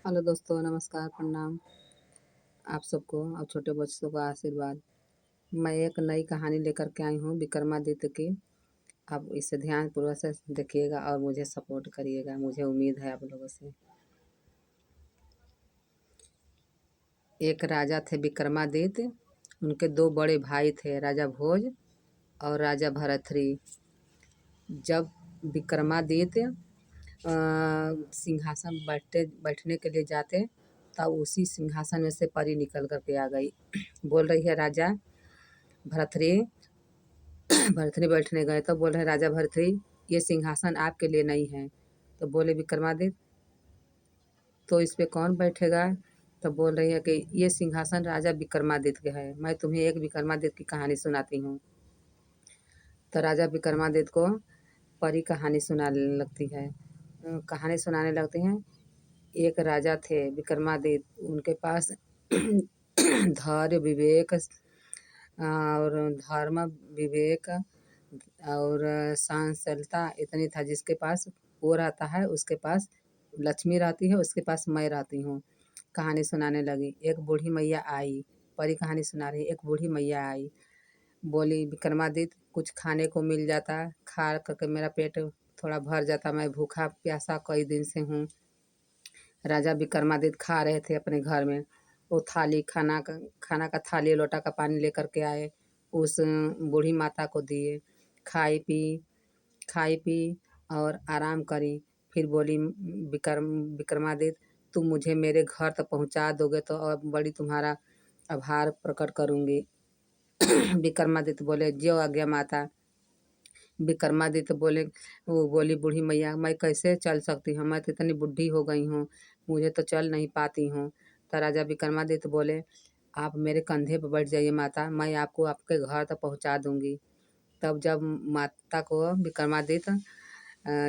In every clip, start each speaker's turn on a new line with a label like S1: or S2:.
S1: Hello दोस्तों, नमस्कार, प्रणाम आप सबको और छोटे बच्चों का आशीर्वाद। मैं एक नई कहानी लेकर के आई हूँ विक्रमादित्य की। आप इसे ध्यानपूर्वक से देखिएगा और मुझे सपोर्ट करिएगा, मुझे उम्मीद है आप लोगों से। एक राजा थे विक्रमादित्य। उनके दो बड़े भाई थे, राजा भोज और राजा भरथरी। जब विक्रमादित्य सिंहासन बैठने के लिए जाते तब उसी सिंहासन में से परी निकल करके आ गई। बोल रही है राजा भरथरी भरथरी बैठने गए तो बोल रहे राजा भरथरी, ये सिंहासन आपके लिए नहीं है। तो बोले विक्रमादित्य, तो इस पे कौन बैठेगा? तो बोल रही है कि ये सिंहासन राजा विक्रमादित्य का है। मैं तुम्हें एक विक्रमादित्य की कहानी सुनाती हूँ। तो राजा विक्रमादित्य को परी कहानी सुनाने लगती है। कहानी सुनाने लगती हैं। एक राजा थे विक्रमादित्य, उनके पास धैर्य विवेक और धर्म विवेक और सहनशीलता इतनी था। जिसके पास वो रहता है उसके पास लक्ष्मी रहती है, उसके पास मैं रहती हूँ। कहानी सुनाने लगी। एक बूढ़ी मैया आई, परी कहानी सुना रही। एक बूढ़ी मैया आई, बोली विक्रमादित्य, कुछ खाने को मिल जाता, खा करके मेरा पेट थोड़ा भर जाता, मैं भूखा प्यासा कई दिन से हूँ। राजा विक्रमादित्य खा रहे थे अपने घर में। वो थाली खाना का थाली लोटा का पानी लेकर के आए, उस बूढ़ी माता को दिए। खाई पी और आराम करी। फिर बोली विक्रमादित्य, तुम मुझे मेरे घर तक पहुंचा दोगे तो और बड़ी तुम्हारा आभार प्रकट करूंगी। विक्रमादित्य बोले, जो आज्ञा माता। विक्रमादित्य बोले, वो बोली बूढ़ी मैया, मैं कैसे चल सकती हूँ, मैं तो इतनी बुढ़ी हो गई हूँ, मुझे तो चल नहीं पाती हूँ। तो राजा विक्रमादित्य बोले, आप मेरे कंधे पर बैठ जाइए माता, मैं आपको आपके घर तक पहुँचा दूंगी। तब जब माता को विक्रमादित्य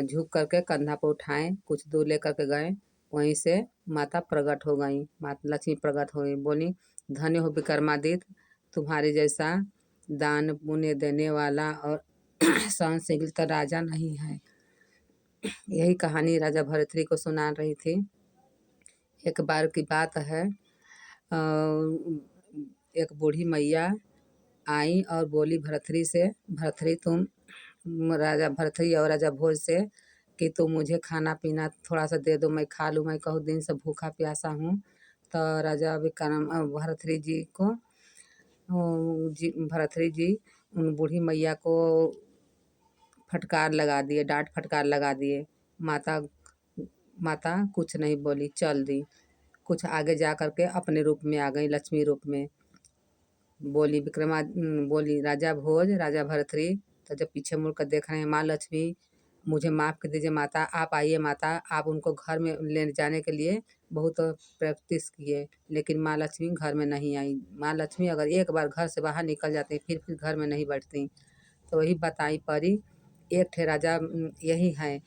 S1: झुक करके कंधा पर उठाए, कुछ दूर लेकर के गए, वहीं से माता प्रकट हो गई, माता लक्ष्मी प्रकट हो गई। बोली, धन्य हो विक्रमादित्य, तुम्हारे जैसा दान पुण्य देने वाला और सहनशील तो राजा नहीं है। यही कहानी राजा भरथरी को सुना रही थी। एक बार की बात है, एक बूढ़ी मैया आई और बोली भरथरी से, भरथरी तुम राजा भरथरी और राजा भोज से कि तुम मुझे खाना पीना थोड़ा सा दे दो, मैं खा लूँ, मैं कहूँ दिन से भूखा प्यासा हूँ। तो राजा विक्रम भरथरी जी को भरथरी जी उन बूढ़ी मैया को फटकार लगा दिए, डांट फटकार लगा दिए। माता माता कुछ नहीं बोली, चल दी। कुछ आगे जा करके अपने रूप में आ गई, लक्ष्मी रूप में। बोली राजा भोज, राजा भरथरी। तो जब पीछे मुड़ कर देख रहे हैं, माँ लक्ष्मी, मुझे माफ़ कर दीजिए माता, आप आइए माता। आप उनको घर में ले जाने के लिए बहुत प्रैक्टिस किए, लेकिन माँ लक्ष्मी घर में नहीं आई। माँ लक्ष्मी अगर एक बार घर से बाहर निकल जाती फिर घर में नहीं बैठती। तो वही बताई परी, एक थे राजा, यही है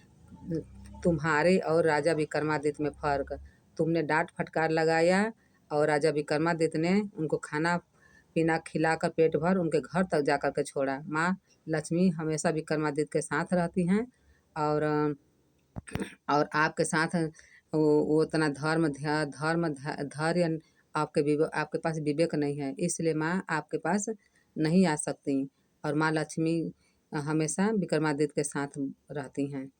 S1: तुम्हारे और राजा विक्रमादित्य में फ़र्क। तुमने डांट फटकार लगाया और राजा विक्रमादित्य ने उनको खाना पीना खिलाकर पेट भर उनके घर तक जा कर के छोड़ा। माँ लक्ष्मी हमेशा विक्रमादित्य के साथ रहती हैं और आपके साथ वो उतना धैर्य आपके पास विवेक नहीं है, इसलिए माँ आपके पास नहीं आ सकती। और माँ लक्ष्मी हमेशा विक्रमादित्य के साथ रहती हैं।